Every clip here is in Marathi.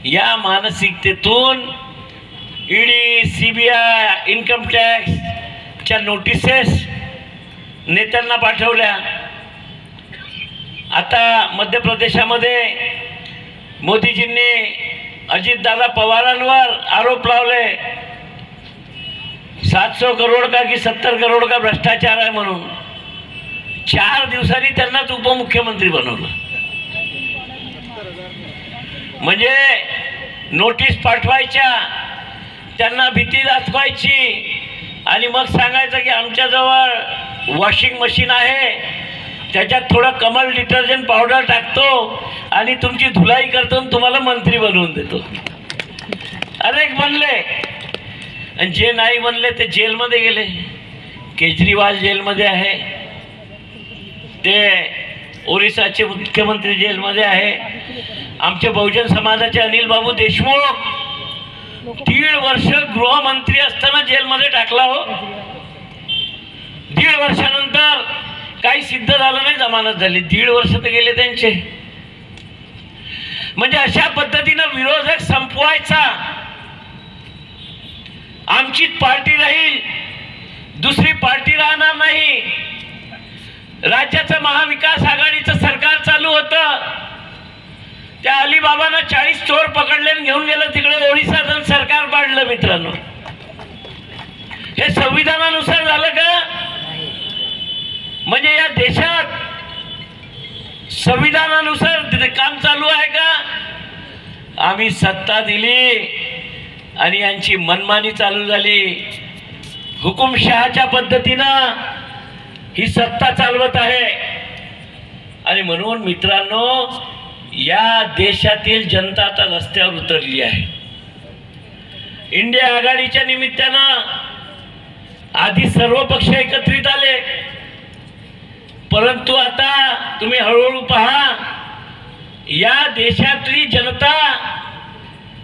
या मानसिकतेतून ईडी, सीबीआय, इन्कम टॅक्सच्या नोटिसेस नेत्यांना पाठवल्या. आता मध्य प्रदेशामध्ये मोदीजींनी अजितदादा पवारांवर आरोप लावले 700 करोड का की 70 करोड का भ्रष्टाचार आहे म्हणून. 4 दिवसांनी त्यांनाच उपमुख्यमंत्री बनवलं. म्हणजे नोटीस पाठवायच्या, त्यांना भीती दाखवायची आणि मग सांगायचं की आमच्याजवळ वॉशिंग मशीन आहे, त्याच्यात थोडं कमल डिटर्जंट पावडर टाकतो आणि तुमची धुलाई करतो आणि तुम्हाला मंत्री बनवून देतो. अनेक बनले आणि जे नाही बनले ते जेलमध्ये गेले. केजरीवाल जेलमध्ये आहे, ते ओरिसाचे मुख्यमंत्री जेलमध्ये आहे. आमचे बहुजन समाजाचे अनिल बाबू देशमुख 1.5 वर्ष गृहमंत्री असताना जेलमध्ये टाकला हो. 1.5 वर्षानंतर काही सिद्ध झालं नाही, जमानत झाली. 1.5 वर्ष तर गेले त्यांचे. म्हणजे अशा पद्धतीनं विरोधक संपवायचा. आमचीच पार्टी राहील, दुसरी पार्टी राहणार नाही. राज्याचं महाविकास आघाडीचं सरकार चालू होतं, त्या अलिबाबानं 40 चोर पकडले आणि घेऊन गेलं तिकडे ओडिसाचं सरकार पाडलं. मित्रांनो, हे संविधानानुसार झालं का? म्हणजे या देशात संविधानानुसार काम चालू आहे का? आम्ही सत्ता दिली आणि यांची मनमानी चालू झाली. हुकुमशहाच्या पद्धतीनं ही सत्ता चालवत आहे. आणि म्हणून मित्रांनो, या देशातील जनता आता रस्त्यावर उतरली आहे. इंडिया आघाडीच्या निमित्तानं आधी सर्व पक्ष एकत्रित आले, परंतु आता तुम्ही हळूहळू पहा, या देशातली जनता,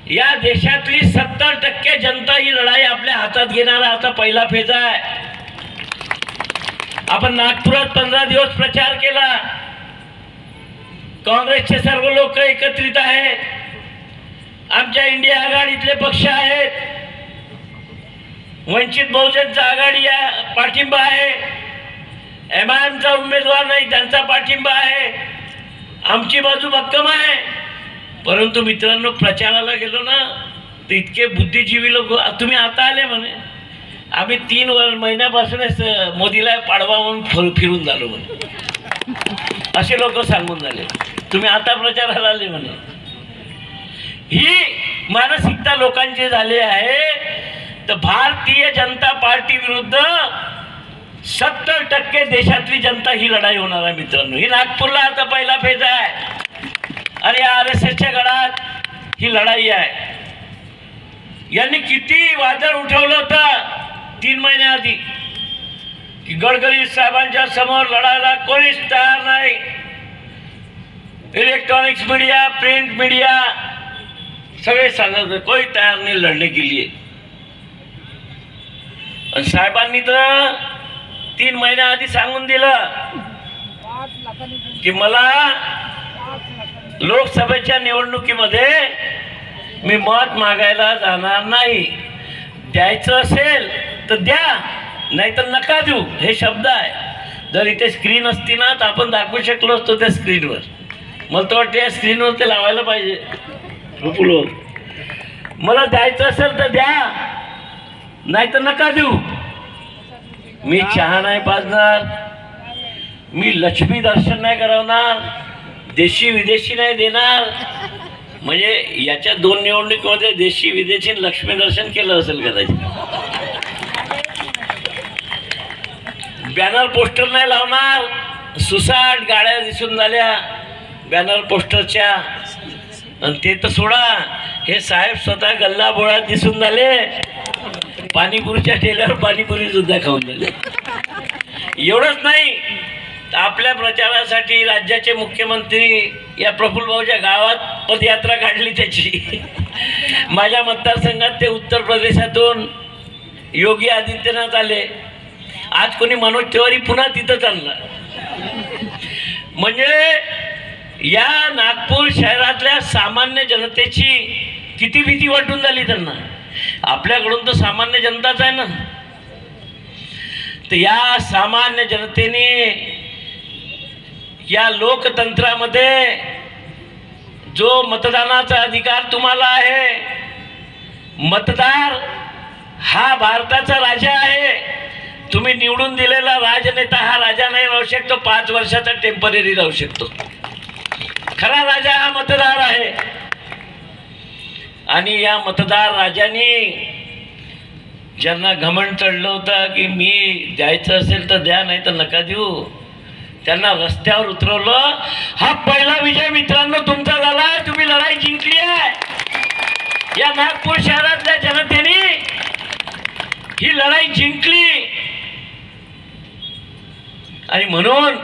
या देशातली 70% जनता ही लढाई आपल्या हातात घेणारा आता पहिला फेज आहे. आपण नागपुरात 15 दिवस प्रचार केला. काँग्रेसचे सर्व लोक एकत्रित आहेत, आमच्या इंडिया आघाडीतले पक्ष आहेत, वंचित बहुजनचा आघाडी पाठिंबा आहे, एमआयएमचा उमेदवार नाही त्यांचा पाठिंबा आहे, आमची बाजू भक्कम आहे. परंतु मित्रांनो, प्रचाराला गेलो ना तर इतके बुद्धिजीवी लोक, तुम्ही आता आले म्हणे, आम्ही 3 महिन्यापासूनच मोदीला पाडवा म्हणून फिरून झालो म्हणे. असे लोक सांगून झाले, तुम्ही आता प्रचाराला आले म्हणे. ही मानसिकता लोकांची झाली आहे. तर भारतीय जनता पार्टी विरुद्ध 70% देशातली जनता ही लढाई होणार आहे मित्रांनो. ही नागपूरला आता पहिला फेज आहे आणि RSSच्या गडात ही लढाई आहे. यांनी किती वादळ उठवलं होतं 3 महिन्याआधी की गडकरी साहेबांच्या समोर लढायला कोणीच तयार नाही. इलेक्ट्रॉनिक्स मीडिया, प्रिंट मीडिया सगळे सांगत कोणी तयार नाही लढने के लिए. आणि साहेबांनी तर 3 महिन्याआधी सांगून दिलं की मला लोकसभेच्या निवडणुकीमध्ये मी मत मागायला जाणार नाही. द्यायचं असेल तर द्या, नाही तर नका देऊ, हे शब्द आहे. जर इथे स्क्रीन असती ना तर आपण दाखवू शकलो असतो त्या स्क्रीनवर. मला तर वाटतं या स्क्रीनवर ते लावायला पाहिजे रुपुलवर. मला द्यायचं असेल तर द्या, नाही तर नका देऊ. मी चहा नाही पाजणार, मी लक्ष्मी दर्शन नाही करवणार, देशी विदेशी नाही देणार. म्हणजे याच्या 2 निवडणुकीमध्ये देशी विदेशी लक्ष्मी दर्शन केलं असेल कदाचित. बॅनर पोस्टर नाही लावणार. सुसाट गाड्या दिसून झाल्या बॅनर पोस्टरच्या. आणि ते तर सोडा, हे साहेब स्वतः गल्ला बोळात दिसून झाले. पाणीपुरीच्या ठेल्यावर पाणीपुरी सुद्धा खाऊन झाले. एवढंच नाही तर आपल्या प्रचारासाठी राज्याचे मुख्यमंत्री या प्रफुल्ल भाऊच्या गावात पदयात्रा काढली त्याची. माझ्या मतदारसंघात ते उत्तर प्रदेशातून योगी आदित्यनाथ आले. आज कोणी मनोज तिवारी पुन्हा तिथं चालला. म्हणजे या नागपूर शहरातल्या सामान्य जनतेची किती भीती वाटून झाली त्यांना. आपल्याकडून तर सामान्य जनताच आहे ना. तर या सामान्य जनतेने या लोकतंत्रामध्ये जो मतदानाचा अधिकार तुम्हाला आहे, मतदार हा भारताचा राजा आहे. तुम्ही निवडून दिलेला राजनेता हा राजा नाही राहू शकतो, 5 वर्षाचा टेम्पररी राहू शकतो. खरा राजा हा मतदार आहे. आणि या मतदार राजाने ज्यांना घमंड चढलं होतं की मी द्यायचं असेल तर द्या, नाही तर नका देऊ, त्यांना रस्त्यावर उतरवलं. हा पहिला विजय मित्रांनो तुमचा झाला. तुम्ही लढाई जिंकली आहे. या नागपूर शहरातल्या जनतेने ही लढाई जिंकली. आणि म्हणून